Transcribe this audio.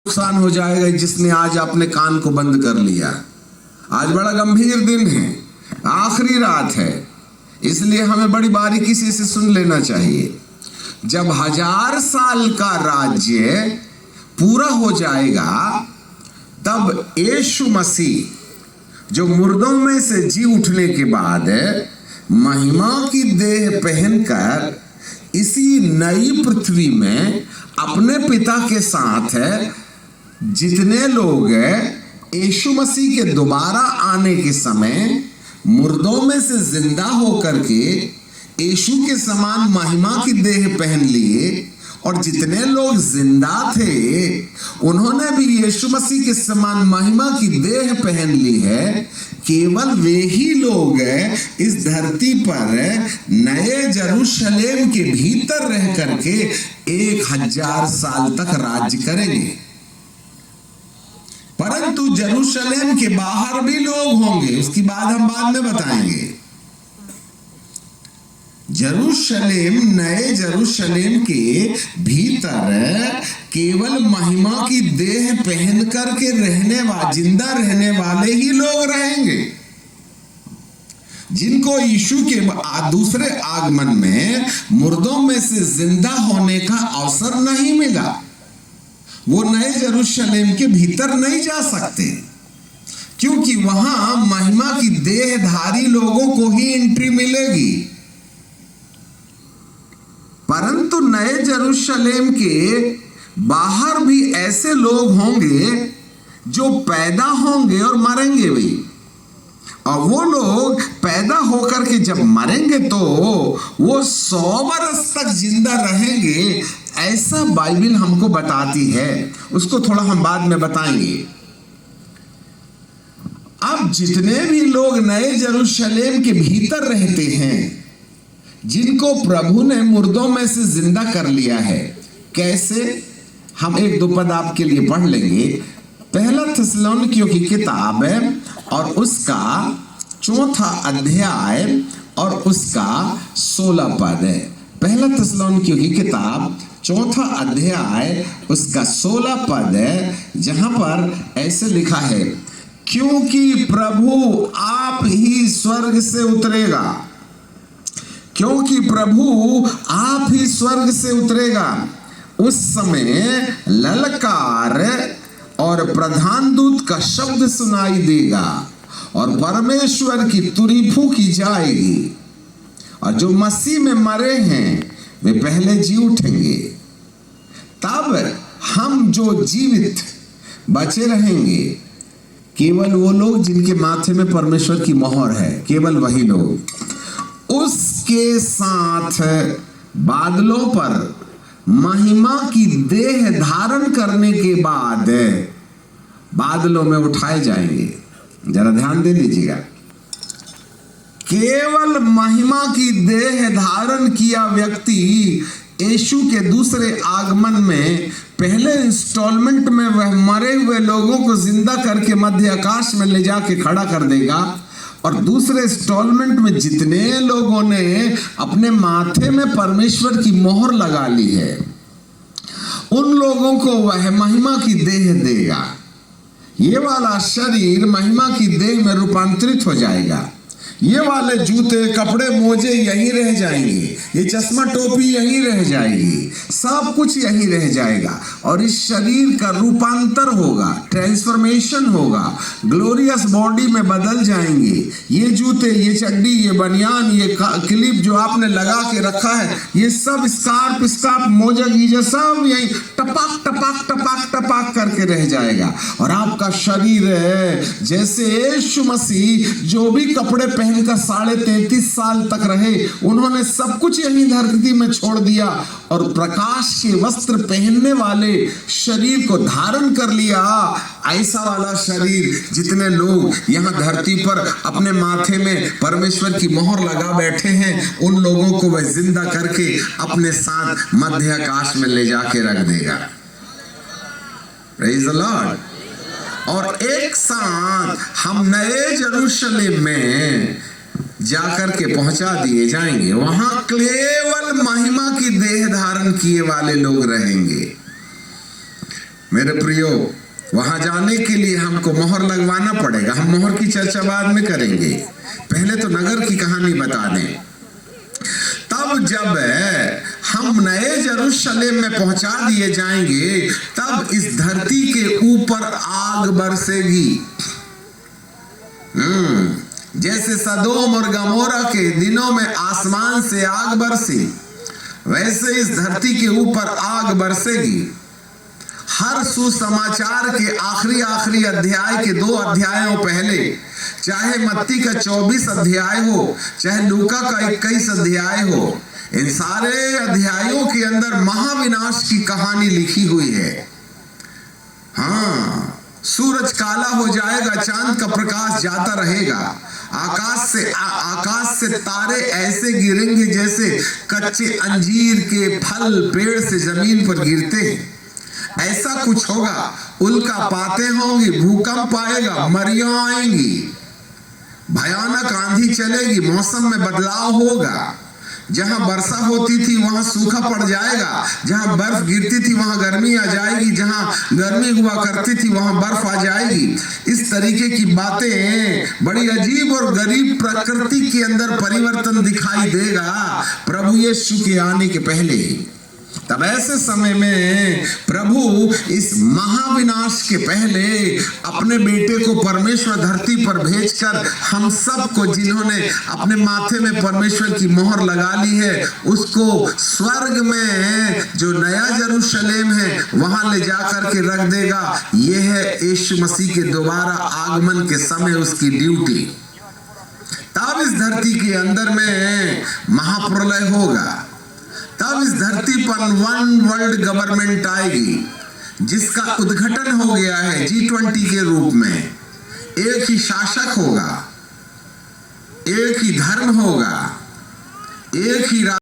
नुकसान हो जाएगा जिसने आज अपने कान को बंद कर लिया। आज बड़ा गंभीर दिन है, आखिरी रात है, इसलिए हमें बड़ी बारीकी से सुन लेना चाहिए। जब 1000 साल का राज्य पूरा हो जाएगा तब यीशु मसीह जो मुर्दों में से जी उठने के बाद महिमा की देह पहनकर इसी नई पृथ्वी में अपने पिता के साथ जितने लोग यीशु मसीह के दोबारा आने के समय मुर्दों में से जिंदा होकर के यीशु के समान महिमा की देह पहन लिए, और जितने लोग जिंदा थे उन्होंने भी यीशु मसीह के समान महिमा की देह पहन ली है। केवल वे ही लोग इस धरती पर नए यरूशलेम के भीतर रह करके 1000 साल तक राज्य करेंगे। परंतु यरूशलेम के बाहर भी लोग होंगे, उसकी बात हम बाद में बताएंगे। यरूशलेम, नए यरूशलेम के भीतर केवल महिमा की देह पहन करके जिंदा रहने वाले ही लोग रहेंगे, जिनको यीशु के दूसरे आगमन में मुर्दों में से जिंदा होने का अवसर नहीं मिला। वो नए यरूशलेम के भीतर नहीं जा सकते, क्योंकि वहां महिमा की देहधारी लोगों को ही एंट्री मिलेगी। परंतु नए यरूशलेम के बाहर भी ऐसे लोग होंगे जो पैदा होंगे और मरेंगे भी, और वो लोग पैदा होकर के जब मरेंगे तो वो 100 वर्ष तक जिंदा रहेंगे, ऐसा बाइबल हमको बताती है। उसको थोड़ा हम बाद में बताएंगे। अब जितने भी लोग नए यरूशलेम के भीतर रहते हैं, जिनको प्रभु ने मुर्दों में से जिंदा कर लिया है, कैसे? हम 1-2 पद आपके लिए पढ़ लेंगे। पहला थिस्सलुनीकियों की किताब और उसका 4 अध्याय और उसका 16 पद है। पहला थिस्सलुनीकियों की किताब 4 अध्याय उसका 16 पद है, जहां पर ऐसे लिखा है, क्योंकि प्रभु आप ही स्वर्ग से उतरेगा, क्योंकि प्रभु आप ही स्वर्ग से उतरेगा, उस समय ललकार और प्रधान दूत का शब्द सुनाई देगा और परमेश्वर की तुरही फूंकी जाएगी, और जो मसीह में मरे हैं वे पहले जी उठेंगे। तब हम जो जीवित बचे रहेंगे, केवल वो लोग जिनके माथे में परमेश्वर की मोहर है, केवल वही लोग उसके साथ बादलों पर महिमा की देह धारण करने के बाद बादलों में उठाए जाएंगे। जरा ध्यान दे लीजिएगा, केवल महिमा की देह धारण किया व्यक्ति यीशु के दूसरे आगमन में पहले इंस्टॉलमेंट में वह मरे हुए लोगों को जिंदा करके मध्य आकाश में ले जाके खड़ा कर देगा, और दूसरे इंस्टॉलमेंट में जितने लोगों ने अपने माथे में परमेश्वर की मोहर लगा ली है, उन लोगों को वह महिमा की देह देगा। ये वाला शरीर महिमा की देह में रूपांतरित हो जाएगा। ये वाले जूते, कपड़े, मोजे यहीं रह जाएंगे, ये चश्मा टोपी यहीं रह जाएगी, सब कुछ यहीं रह जाएगा, और इस शरीर का रूपांतर होगा, ट्रांसफॉर्मेशन होगा, ग्लोरियस बॉडी में बदल जाएंगे। ये जूते, ये चड्डी, ये बनियान, ये क्लिप जो आपने लगा के रखा है, ये सब स्कार्प, मोजा, गीजा सब यहीं टपाक टपाक टपाक टपाक करके रह जाएगा, और आपका शरीर है जैसे यीशु मसीह जो भी कपड़े पहनकर 33.5 साल तक रहे, उन्होंने सब कुछ यहीं धरती में छोड़ दिया और प्रकाश के वस्त्र पहनने वाले शरीर को धारण कर लिया। ऐसा वाला शरीर जितने लोग यहाँ धरती पर अपने माथे में परमेश्वर की मोहर लगा बैठे हैं, उन लोगों को वह जिंदा करके अपने साथ मध्य आकाश में ले जाके रख देगा। Praise the Lord. और एक साथ हम नए यरूशलेम में जाकर के पहुंचा दिए जाएंगे। वहां केवल महिमा की देह धारण किए वाले लोग रहेंगे। मेरे प्रियो, वहां जाने के लिए हमको मोहर लगवाना पड़ेगा। हम मोहर की चर्चा बाद में करेंगे, पहले तो नगर की कहानी बता दें। तब जब हम नए यरूशलेम में पहुंचा दिए जाएंगे, तब इस धरती के ऊपर आग बरसेगी। जैसे सदोम और गमोरा के दिनों में आसमान से आग बरसी, वैसे इस धरती के ऊपर आग बरसेगी। हर सुसमाचार के आखिरी अध्याय के 2 अध्यायों पहले, चाहे मत्ती का 24 अध्याय हो, चाहे लूका का 21 अध्याय हो, इन सारे अध्यायों के अंदर महाविनाश की कहानी लिखी हुई है। हाँ, सूरज काला हो जाएगा, चांद का प्रकाश जाता रहेगा, आकाश से तारे ऐसे गिरेंगे जैसे कच्चे अंजीर के फल पेड़ से जमीन पर गिरते हैं। ऐसा कुछ होगा, उल्कापातें होंगी, भूकंप आएगा, मरियां आएंगी, भयानक आंधी चलेगी, मौसम में बदलाव होगा। जहां वर्षा होती थी वहां सूखा पड़ जाएगा, जहां बर्फ गिरती थी वहां गर्मी आ जाएगी, जहां गर्मी हुआ करती थी वहां बर्फ आ जाएगी। इस तरीके की बातें, बड़ी अजीब और गरीब प्रकृति के अंदर परिवर्तन दिखाई देगा प्रभु यीशु के आने के पहले ही। तब ऐसे समय में प्रभु इस महाविनाश के पहले अपने बेटे को परमेश्वर धरती पर भेजकर हम सबको, जिन्होंने अपने माथे में परमेश्वर की मोहर लगा ली है, उसको स्वर्ग में जो नया यरूशलेम है वहां ले जाकर के रख देगा। यह है यीशु मसीह के दोबारा आगमन के समय उसकी ड्यूटी। तब इस धरती के अंदर में महाप्रलय होगा। तब इस धरती पर 1 वर्ल्ड गवर्नमेंट आएगी, जिसका उद्घाटन हो गया है G20 के रूप में। एक ही शासक होगा, एक ही धर्म होगा, एक ही